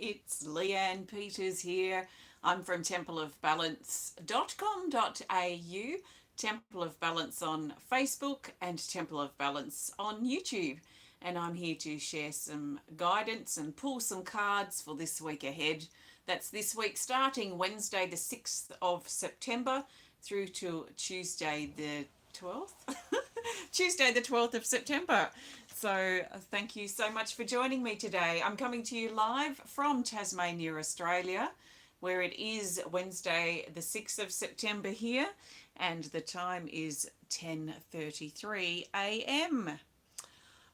It's Leanne Peters here. I'm from templeofbalance.com.au, Temple of Balance on Facebook, and Temple of Balance on YouTube. And I'm here to share some guidance and pull some cards for this week ahead. That's this week starting Wednesday, the 6th of September, through to Tuesday, the 12th. Tuesday, the 12th of September. So thank you so much for joining me today. I'm coming to you live from Tasmania, Australia, where it is Wednesday, the 6th of September here, and the time is 10:33 a.m.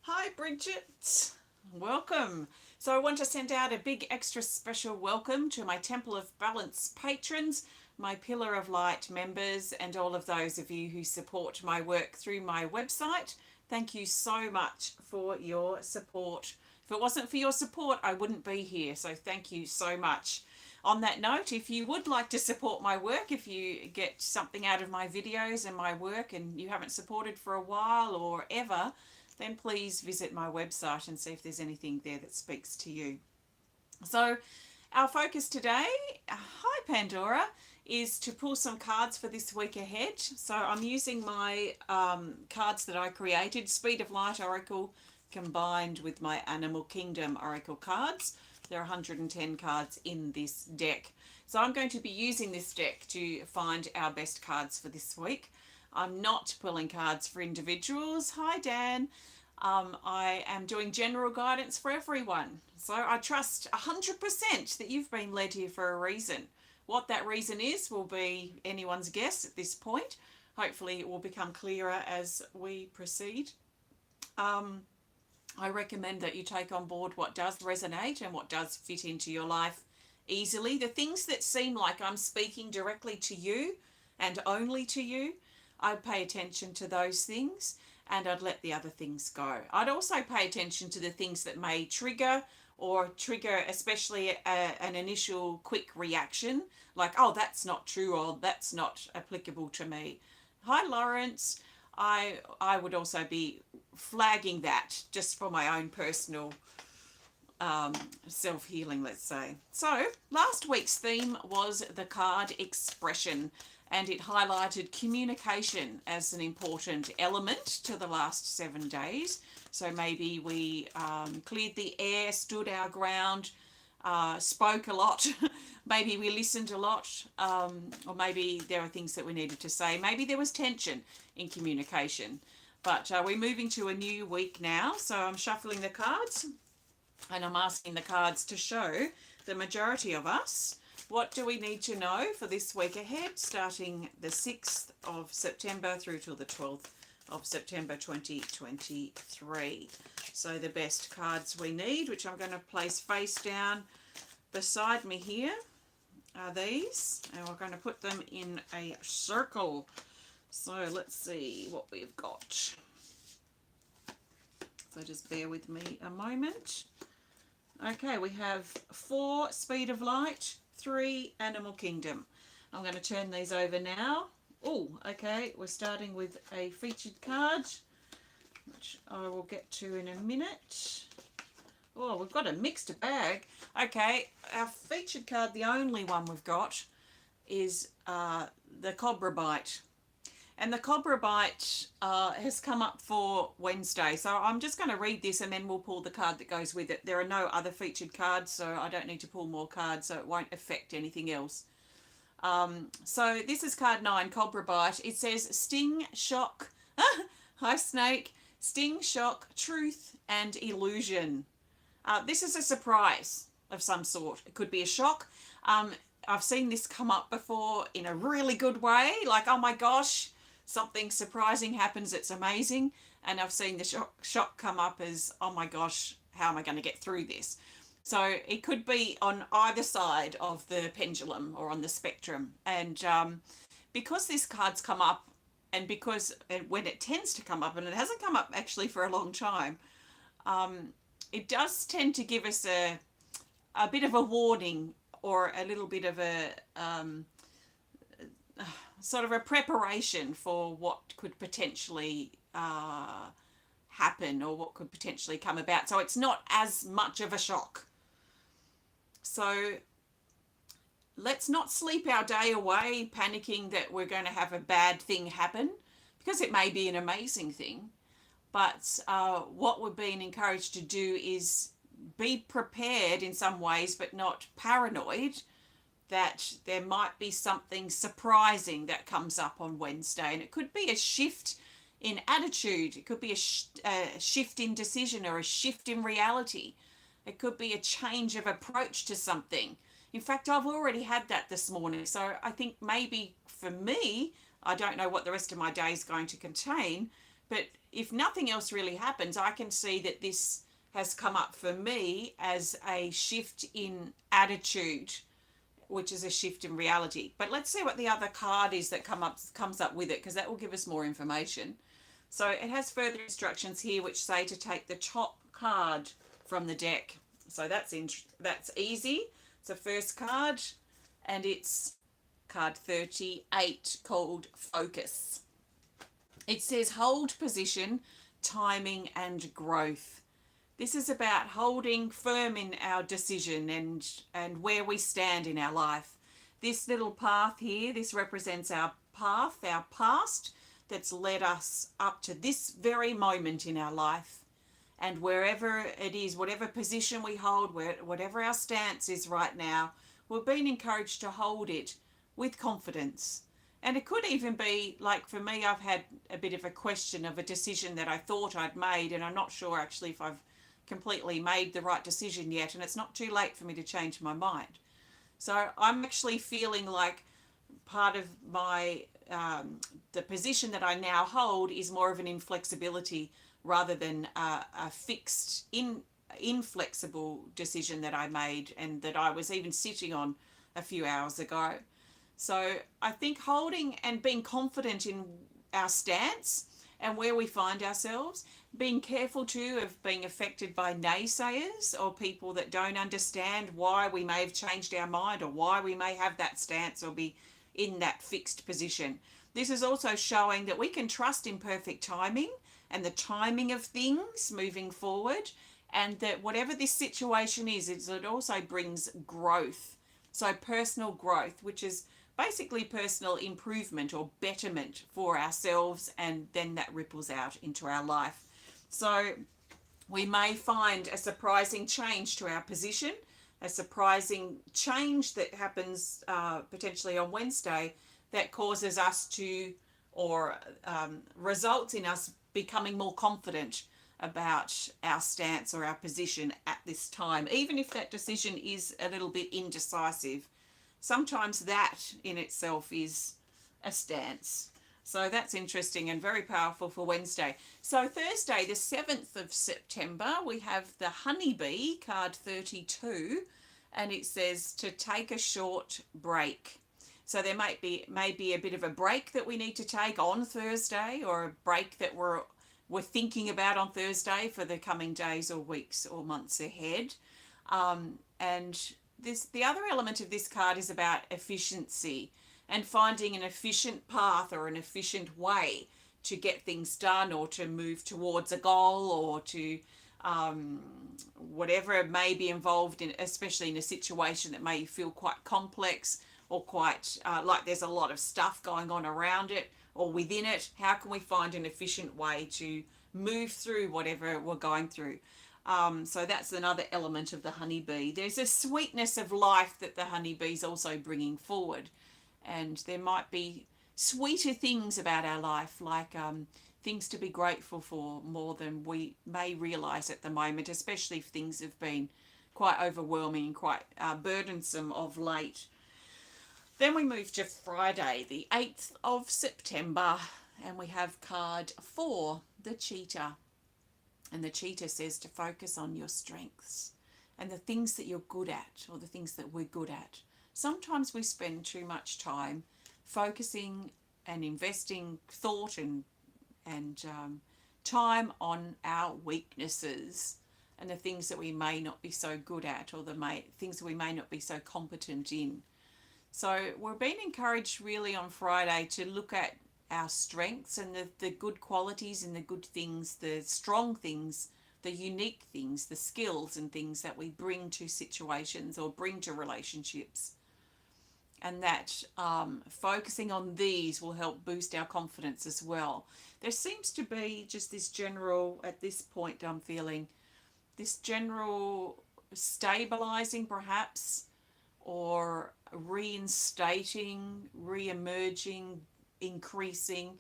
Hi, Bridget. Welcome. So I want to send out a big extra special welcome to my Temple of Balance patrons, my Pillar of Light members, and all of those of you who support my work through my website. Thank you so much for your support. If it wasn't for your support, I wouldn't be here. So thank you so much. On that note, if you would like to support my work, if you get something out of my videos and my work and you haven't supported for a while or ever, then please visit my website and see if there's anything there that speaks to you. So our focus today, hi Pandora, is to pull some cards for this week ahead. So I'm using my cards that I created, Speed of Light Oracle, combined with my Animal Kingdom Oracle cards. There are 110 cards in this deck. So I'm going to be using this deck to find our best cards for this week. I'm not pulling cards for individuals. Hi, Dan. I am doing general guidance for everyone. So I trust 100% that you've been led here for a reason. What that reason is will be anyone's guess at this point. Hopefully it will become clearer as we proceed. I recommend that you take on board what does resonate and what does fit into your life easily. The things that seem like I'm speaking directly to you and only to you, I'd pay attention to those things and I'd let the other things go. I'd also pay attention to the things that may trigger especially an initial quick reaction, like, oh, that's not true, or that's not applicable to me. Hi, Lawrence. I would also be flagging that just for my own personal self-healing, let's say. So last week's theme was the card expression, and it highlighted communication as an important element to the last 7 days. So maybe we cleared the air, stood our ground, spoke a lot. Maybe we listened a lot, or maybe there are things that we needed to say. Maybe there was tension in communication. But we're moving to a new week now, so I'm shuffling the cards and I'm asking the cards to show the majority of us. What do we need to know for this week ahead, starting the 6th of September through till the 12th of September 2023. So the best cards we need, which I'm going to place face down beside me here, are these, and we're going to put them in a circle. So let's see what we've got. So just bear with me a moment. Okay, we have 4 Speed of Light, 3 Animal Kingdom. I'm going to turn these over now. Oh, okay, we're starting with a featured card, which I will get to in a minute. Oh, we've got a mixed bag. Okay, our featured card, the only one we've got, is the Cobra Bite. And the Cobra Bite has come up for Wednesday. So I'm just going to read this and then we'll pull the card that goes with it. There are no other featured cards, so I don't need to pull more cards, so it won't affect anything else. So this is card 9, Cobra Bite. It says sting, shock, hi snake, sting, shock, truth, and illusion. This is a surprise of some sort. It could be a shock. I've seen this come up before in a really good way, like, oh my gosh, something surprising happens, it's amazing. And I've seen the shock come up as, oh my gosh, how am I going to get through this? So it could be on either side of the pendulum or on the spectrum. And because this card's come up, and because when it tends to come up, and it hasn't come up actually for a long time, it does tend to give us a bit of a warning, or a little bit of a sort of a preparation for what could potentially happen, or what could potentially come about. So it's not as much of a shock. So let's not sleep our day away panicking that we're going to have a bad thing happen, because it may be an amazing thing. But what we're being encouraged to do is be prepared in some ways, but not paranoid that there might be something surprising that comes up on Wednesday. And it could be a shift in attitude, it could be a shift in decision, or a shift in reality. It could be a change of approach to something. In fact, I've already had that this morning. So I think maybe for me, I don't know what the rest of my day is going to contain, but if nothing else really happens, I can see that this has come up for me as a shift in attitude, which is a shift in reality. But let's see what the other card is that comes up with it, because that will give us more information. So it has further instructions here which say to take the top card from the deck. So that's easy. It's the first card, and it's card 38, called Focus. It says hold position, timing and growth. This is about holding firm in our decision and where we stand in our life. This little path here, this represents our path, our past, that's led us up to this very moment in our life. And wherever it is, whatever position we hold, whatever our stance is right now, we're being encouraged to hold it with confidence. And it could even be, like for me, I've had a bit of a question of a decision that I thought I'd made, and I'm not sure actually if I've completely made the right decision yet, and it's not too late for me to change my mind. So I'm actually feeling like part of my the position that I now hold is more of an inflexibility rather than a fixed, inflexible decision that I made, and that I was even sitting on a few hours ago. So I think holding and being confident in our stance and where we find ourselves, being careful too of being affected by naysayers or people that don't understand why we may have changed our mind, or why we may have that stance or be in that fixed position. This is also showing that we can trust in perfect timing and the timing of things moving forward, and that whatever this situation is, it also brings growth. So personal growth, which is basically personal improvement or betterment for ourselves, and then that ripples out into our life. So we may find a surprising change to our position, a surprising change that happens potentially on Wednesday, that causes us to, or results in us becoming more confident about our stance or our position at this time, even if that decision is a little bit indecisive. Sometimes that in itself is a stance. So that's interesting and very powerful for Wednesday. So Thursday, the 7th of September, we have the Honeybee, card 32, and it says to take a short break. So there might be maybe a bit of a break that we need to take on Thursday, or a break that we're thinking about on Thursday for the coming days or weeks or months ahead. And the other element of this card is about efficiency and finding an efficient path or an efficient way to get things done, or to move towards a goal, or to whatever may be involved in, especially in a situation that may feel quite complex, or quite like there's a lot of stuff going on around it or within it. How can we find an efficient way to move through whatever we're going through? So that's another element of the honeybee. There's a sweetness of life that the honeybee's also bringing forward. And there might be sweeter things about our life, like things to be grateful for more than we may realise at the moment, especially if things have been quite overwhelming and quite burdensome of late. Then we move to Friday, the 8th of September, and we have card 4, the cheetah. And the cheetah says to focus on your strengths and the things that you're good at, or the things that we're good at. Sometimes we spend too much time focusing and investing thought and time on our weaknesses and the things that we may not be so good at, or things that we may not be so competent in. So we're being encouraged really on Friday to look at our strengths and the good qualities and the good things, the strong things the unique things, the skills and things that we bring to situations or bring to relationships. And that focusing on these will help boost our confidence as well. There seems to be just this general, at this point, I'm feeling this general stabilizing perhaps, or reinstating, re-emerging, increasing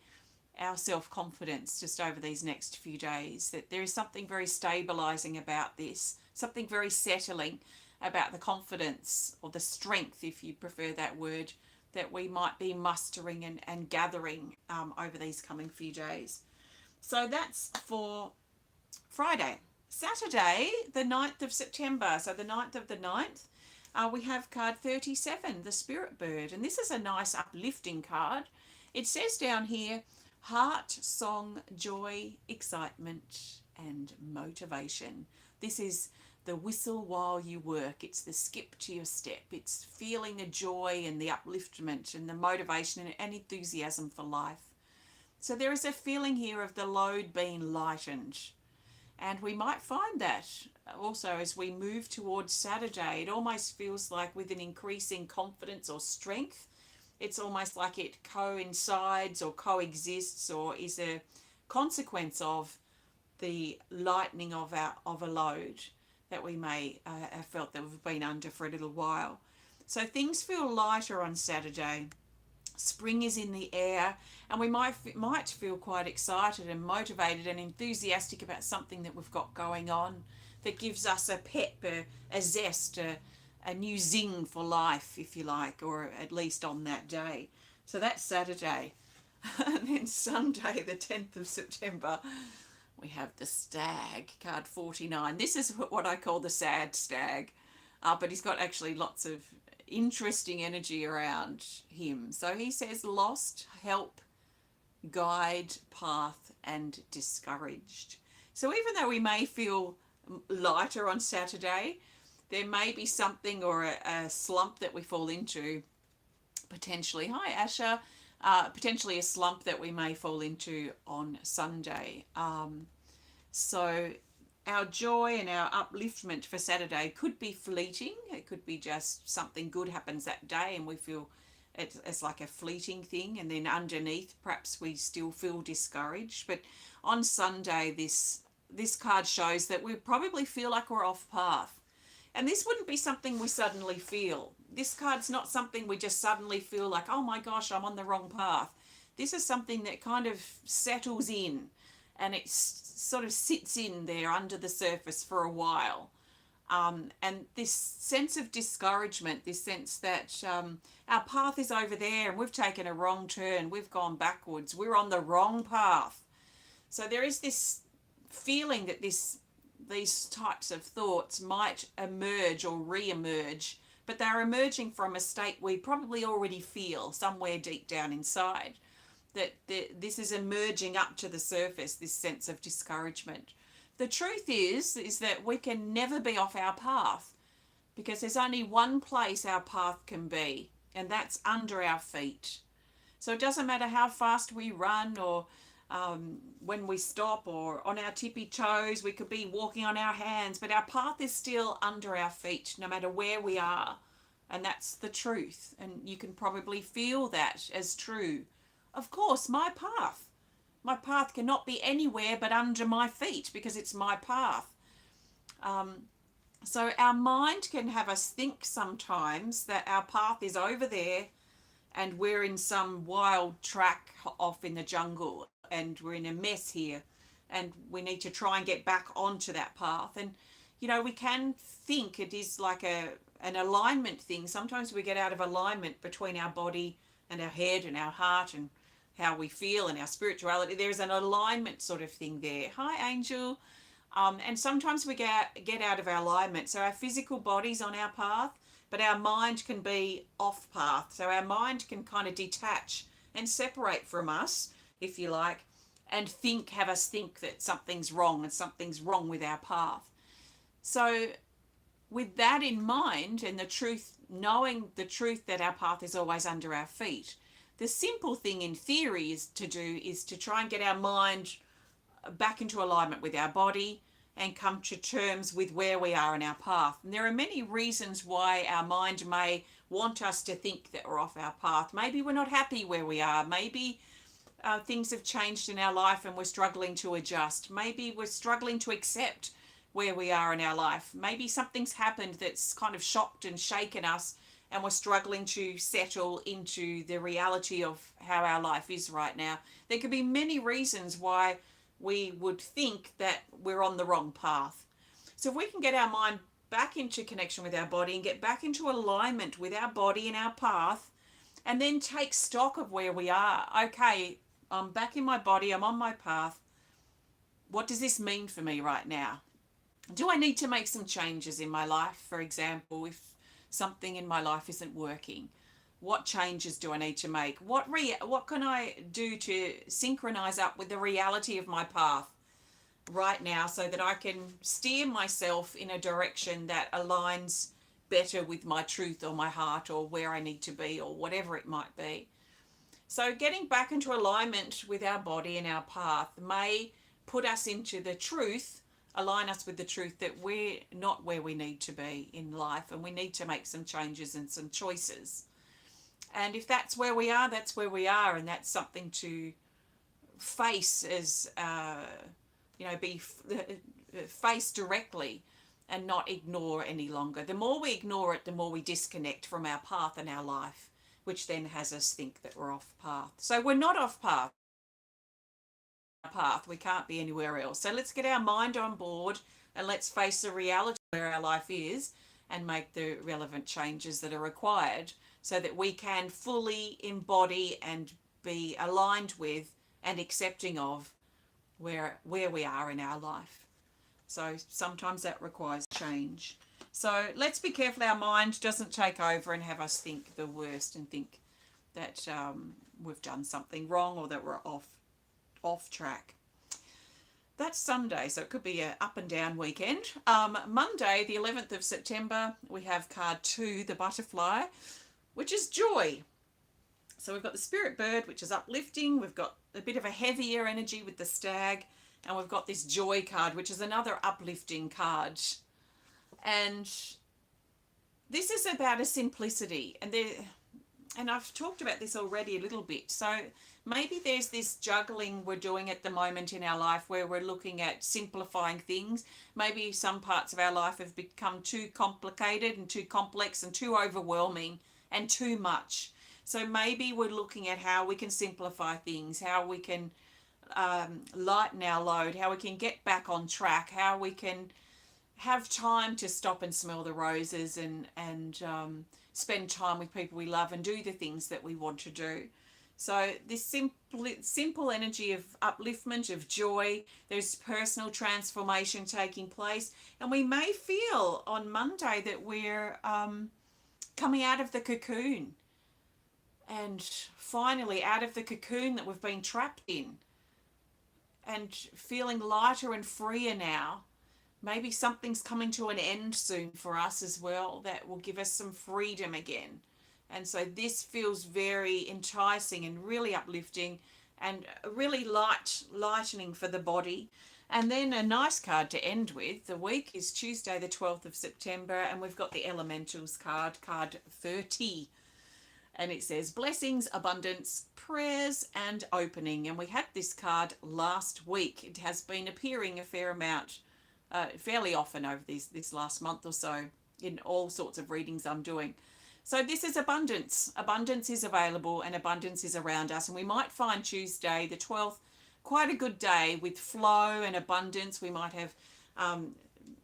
our self-confidence just over these next few days. That there is something very stabilizing about this, something very settling about the confidence, or the strength, if you prefer that word, that we might be mustering and gathering over these coming few days. So that's for Friday. Saturday, the 9th of September, so the 9th of the 9th, we have card 37, the Spirit Bird. And this is a nice uplifting card. It says down here, heart, song, joy, excitement, and motivation. This is the whistle while you work. It's the skip to your step. It's feeling the joy and the upliftment and the motivation and enthusiasm for life. So there is a feeling here of the load being lightened. And we might find that also as we move towards Saturday. It almost feels like with an increasing confidence or strength, it's almost like it coincides or coexists or is a consequence of the lightening of a load that we may have felt that we've been under for a little while. So things feel lighter on Saturday. Spring is in the air, and we might feel quite excited and motivated and enthusiastic about something that we've got going on that gives us a pep, a zest, a new zing for life, if you like, or at least on that day. So that's Saturday. And then Sunday, the 10th of September, we have the Stag, card 49. This is what I call the sad stag, but he's got actually lots of interesting energy around him. So he says lost, help, guide, path, and discouraged. So even though we may feel lighter on Saturday, there may be something or a slump that we fall into, potentially. Hi, Asha. Potentially a slump that we may fall into on Sunday. So our joy and our upliftment for Saturday could be fleeting. It could be just something good happens that day and we feel it's like a fleeting thing. And then underneath, perhaps we still feel discouraged. But on Sunday, this card shows that we probably feel like we're off path. And this wouldn't be something we suddenly feel. This card's not something we just suddenly feel like, oh my gosh, I'm on the wrong path. This is something that kind of settles in and it sort of sits in there under the surface for a while. And this sense of discouragement, this sense that our path is over there and we've taken a wrong turn, we've gone backwards, we're on the wrong path. So there is this feeling that these types of thoughts might emerge or re-emerge, but they're emerging from a state we probably already feel somewhere deep down inside, that this is emerging up to the surface, this sense of discouragement. The truth is that we can never be off our path, because there's only one place our path can be, and that's under our feet. So it doesn't matter how fast we run or when we stop or on our tippy toes, we could be walking on our hands, but our path is still under our feet no matter where we are. And that's the truth. And you can probably feel that as true. Of course, my path cannot be anywhere but under my feet because it's my path. So our mind can have us think sometimes that our path is over there and we're in some wild track off in the jungle and we're in a mess here and we need to try and get back onto that path. And, we can think it is like an alignment thing. Sometimes we get out of alignment between our body and our head and our heart and how we feel and our spirituality. There's an alignment sort of thing there. Hi, Angel. And sometimes we get out of our alignment. So our physical body's on our path, but our mind can be off path. So our mind can kind of detach and separate from us, if you like, and have us think that something's wrong and something's wrong with our path. So with that in mind and the truth, knowing the truth that our path is always under our feet, the simple thing in theory is to try and get our mind back into alignment with our body and come to terms with where we are in our path. And there are many reasons why our mind may want us to think that we're off our path. Maybe we're not happy where we are. Maybe things have changed in our life and we're struggling to adjust. Maybe we're struggling to accept where we are in our life. Maybe something's happened that's kind of shocked and shaken us, and we're struggling to settle into the reality of how our life is right now. There could be many reasons why we would think that we're on the wrong path. So if we can get our mind back into connection with our body and get back into alignment with our body and our path, and then take stock of where we are. Okay, I'm back in my body, I'm on my path. What does this mean for me right now? Do I need to make some changes in my life? For example, if something in my life isn't working, what changes do I need to make? What can I do to synchronize up with the reality of my path right now so that I can steer myself in a direction that aligns better with my truth or my heart or where I need to be or whatever it might be. So getting back into alignment with our body and our path may put us into the truth, align us with the truth that we're not where we need to be in life and we need to make some changes and some choices. And if that's where we are, that's where we are, and that's something to face as, be faced directly and not ignore any longer. The more we ignore it, the more we disconnect from our path and our life, which then has us think that we're off path. So we're not off path. We can't be anywhere else. So let's get our mind on board and let's face the reality of where our life is and make the relevant changes that are required so that we can fully embody and be aligned with and accepting of where we are in our life. So sometimes that requires change. So let's be careful our mind doesn't take over and have us think the worst and think that we've done something wrong or that we're off track. That's Sunday, so it could be an up and down weekend. Monday, the 11th of September, we have card 2, the butterfly, which is joy. So we've got the spirit bird, which is uplifting. We've got a bit of a heavier energy with the stag. And we've got this joy card, which is another uplifting card. And this is about a simplicity. And I've talked about this already a little bit. So maybe there's this juggling we're doing at the moment in our life where we're looking at simplifying things. Maybe some parts of our life have become too complicated and too complex and too overwhelming and too much. So maybe we're looking at how we can simplify things, how we can lighten our load, how we can get back on track, how we can have time to stop and smell the roses and spend time with people we love and do the things that we want to do. So this simple energy of upliftment, of joy, there's personal transformation taking place. And we may feel on Monday that we're coming out of the cocoon and finally out of the cocoon that we've been trapped in and feeling lighter and freer now. Maybe something's coming to an end soon for us as well that will give us some freedom again. And so this feels very enticing and really uplifting and really lightening for the body. And then a nice card to end with. The week is Tuesday the 12th of September, and we've got the Elementals card 30. And it says blessings, abundance, prayers and opening. And we had this card last week. It has been appearing a fair amount, fairly often over this last month or so in all sorts of readings I'm doing. So this is abundance. Abundance is available and abundance is around us. And we might find Tuesday the 12th quite a good day with flow and abundance. We might have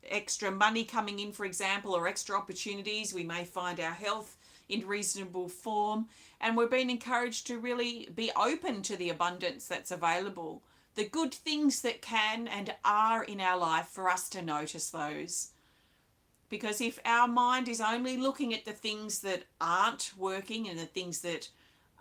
extra money coming in, for example, or extra opportunities. We may find our health in reasonable form, and we're being encouraged to really be open to the abundance that's available, the good things that can and are in our life, for us to notice those. Because if our mind is only looking at the things that aren't working and the things that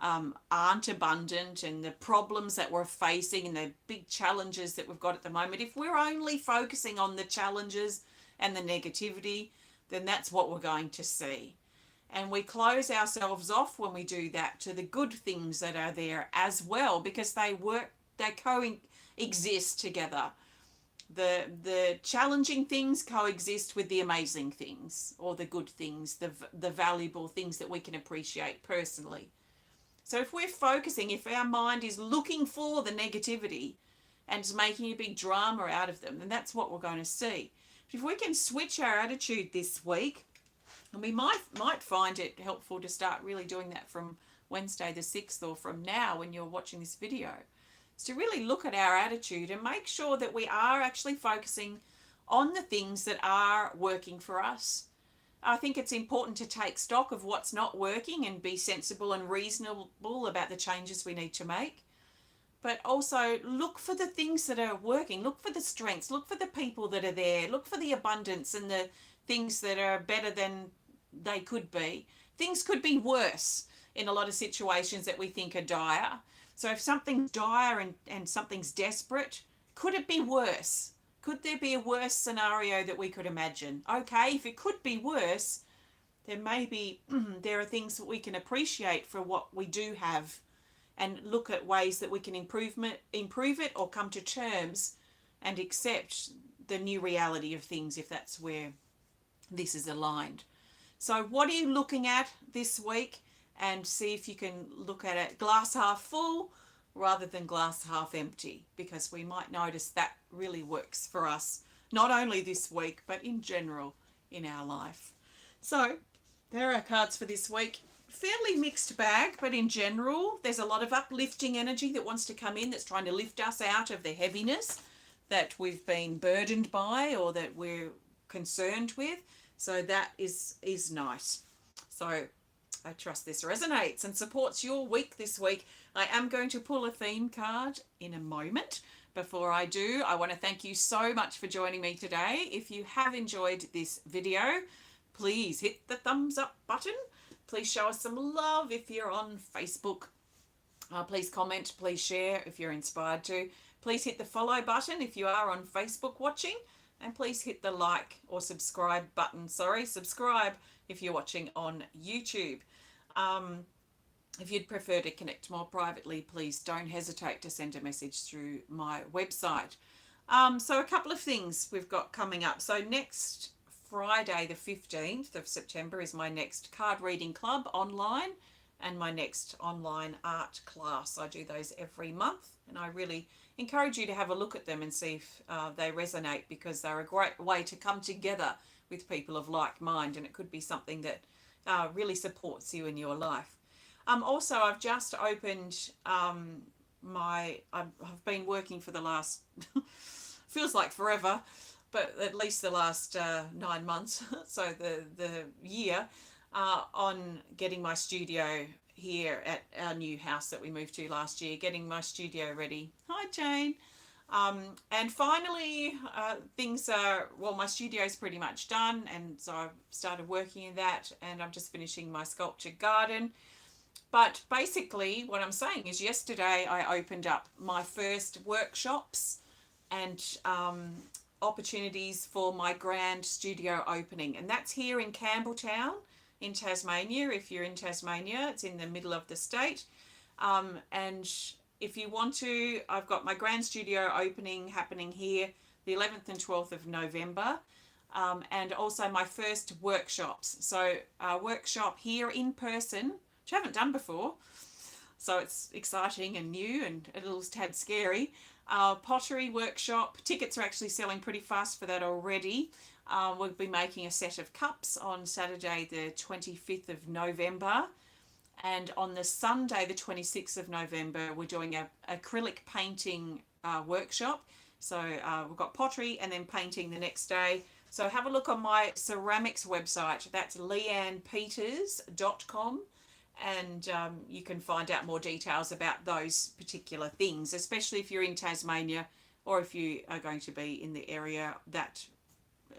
aren't abundant and the problems that we're facing and the big challenges that we've got at the moment, if we're only focusing on the challenges and the negativity, then that's what we're going to see. And we close ourselves off when we do that to the good things that are there as well, because they coexist together. The challenging things coexist with the amazing things, or the good things, the valuable things that we can appreciate personally. So if we're focusing, if our mind is looking for the negativity and is making a big drama out of them, then that's what we're going to see. But if we can switch our attitude this week, and we might find it helpful to start really doing that from Wednesday the 6th, or from now when you're watching this video, is to really look at our attitude and make sure that we are actually focusing on the things that are working for us. I think it's important to take stock of what's not working and be sensible and reasonable about the changes we need to make. But also look for the things that are working, look for the strengths, look for the people that are there, look for the abundance and the things that are better than they could be. Things could be worse in a lot of situations that we think are dire. So if something's dire and something's desperate, could it be worse? Could there be a worse scenario that we could imagine? Okay, if it could be worse, then maybe there are things that we can appreciate for what we do have, and look at ways that we can improve it, or come to terms and accept the new reality of things if that's where this is aligned. So what are you looking at this week? And see if you can look at it glass half full rather than glass half empty, because we might notice that really works for us, not only this week, but in general in our life. So there are cards for this week. Fairly mixed bag, but in general, there's a lot of uplifting energy that wants to come in, that's trying to lift us out of the heaviness that we've been burdened by or that we're concerned with. So that is nice. So I trust this resonates and supports your week this week. I am going to pull a theme card in a moment. Before I do, I want to thank you so much for joining me today. If you have enjoyed this video, please hit the thumbs up button. Please show us some love if you're on Facebook. Please comment, please share if you're inspired to. Please hit the follow button if you are on Facebook watching. And please hit the like or subscribe button. Subscribe if you're watching on YouTube. If you'd prefer to connect more privately, please don't hesitate to send a message through my website. So a couple of things we've got coming up. So next Friday, the 15th of September, is my next card reading club online, and my next online art class. I do those every month, and I really encourage you to have a look at them and see if they resonate, because they're a great way to come together with people of like mind, and it could be something that really supports you in your life. Also, I've just opened I've been working for the last, feels like forever, but at least the last 9 months, so the year, on getting my studio here at our new house that we moved to last year, getting my studio ready. Hi, Jane. And finally, things are, well, my studio's pretty much done, and so I've started working in that, and I'm just finishing my sculpture garden. But basically what I'm saying is, yesterday I opened up my first workshops and opportunities for my grand studio opening, and that's here in Campbelltown in Tasmania. If you're in Tasmania, it's in the middle of the state. And if you want to, I've got my grand studio opening happening here the 11th and 12th of November. And also my first workshops. So a workshop here in person, which I haven't done before. So it's exciting and new and a little tad scary. Pottery workshop. Tickets are actually selling pretty fast for that already. We'll be making a set of cups on Saturday the 25th of November. And on the Sunday the 26th of November, we're doing a acrylic painting workshop. So we've got pottery and then painting the next day. So have a look on my ceramics website. That's leannepeters.com. And you can find out more details about those particular things, especially if you're in Tasmania or if you are going to be in the area that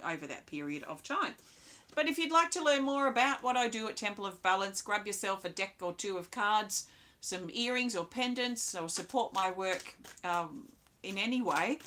over that period of time. But if you'd like to learn more about what I do at Temple of Balance, grab yourself a deck or two of cards, some earrings or pendants, or support my work in any way,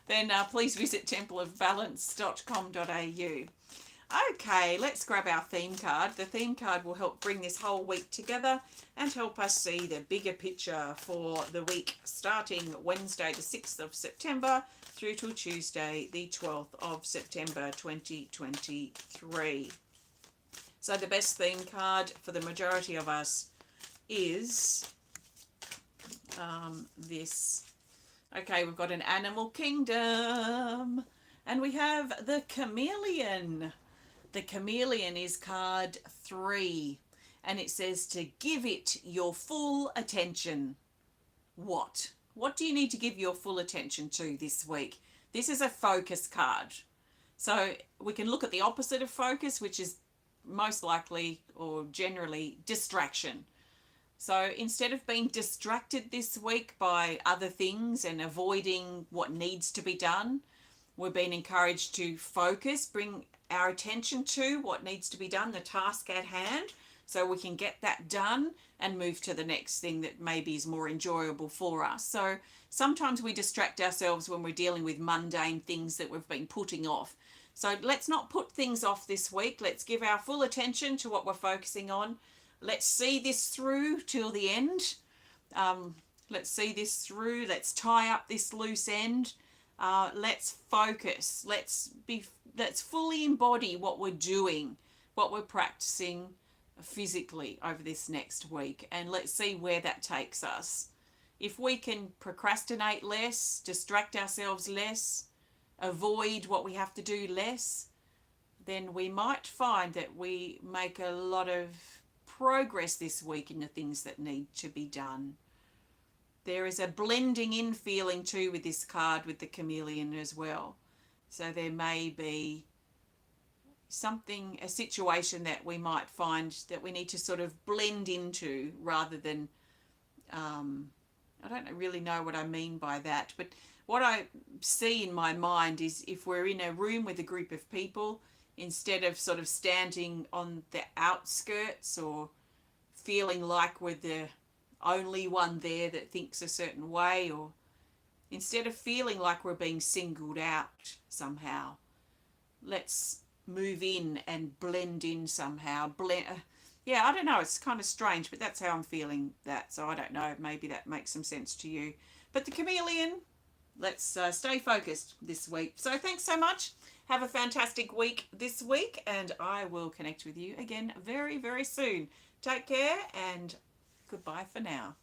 then please visit templeofbalance.com.au. Okay, let's grab our theme card. The theme card will help bring this whole week together and help us see the bigger picture for the week starting Wednesday the 6th of September through till Tuesday the 12th of September 2023. So the best theme card for the majority of us is this. Okay, we've got an animal kingdom and we have the chameleon. The chameleon is card 3 and it says to give it your full attention. What? What do you need to give your full attention to this week? This is a focus card. So we can look at the opposite of focus, which is most likely or generally distraction. So instead of being distracted this week by other things and avoiding what needs to be done, we're being encouraged to focus, bring our attention to what needs to be done, the task at hand, so we can get that done and move to the next thing that maybe is more enjoyable for us. So sometimes we distract ourselves when we're dealing with mundane things that we've been putting off. So let's not put things off this week. Let's give our full attention to what we're focusing on. Let's see this through till the end. Let's see this through. Let's tie up this loose end. Let's focus. Let's fully embody what we're doing, what we're practicing physically over this next week, and let's see where that takes us. If we can procrastinate less, distract ourselves less, avoid what we have to do less, then we might find that we make a lot of progress this week in the things that need to be done. There is a blending in feeling too with this card with the chameleon as well. So there may be a situation that we might find that we need to sort of blend into rather than, I don't really know what I mean by that, but what I see in my mind is if we're in a room with a group of people, instead of sort of standing on the outskirts or feeling like we're the only one there that thinks a certain way, or instead of feeling like we're being singled out somehow, let's move in and blend in somehow. Yeah, I don't know, it's kind of strange, but that's how I'm feeling that. So I don't know, maybe that makes some sense to you. But the chameleon, let's stay focused this week. So thanks so much. Have a fantastic week this week, and I will connect with you again very, very soon. Take care, and goodbye for now.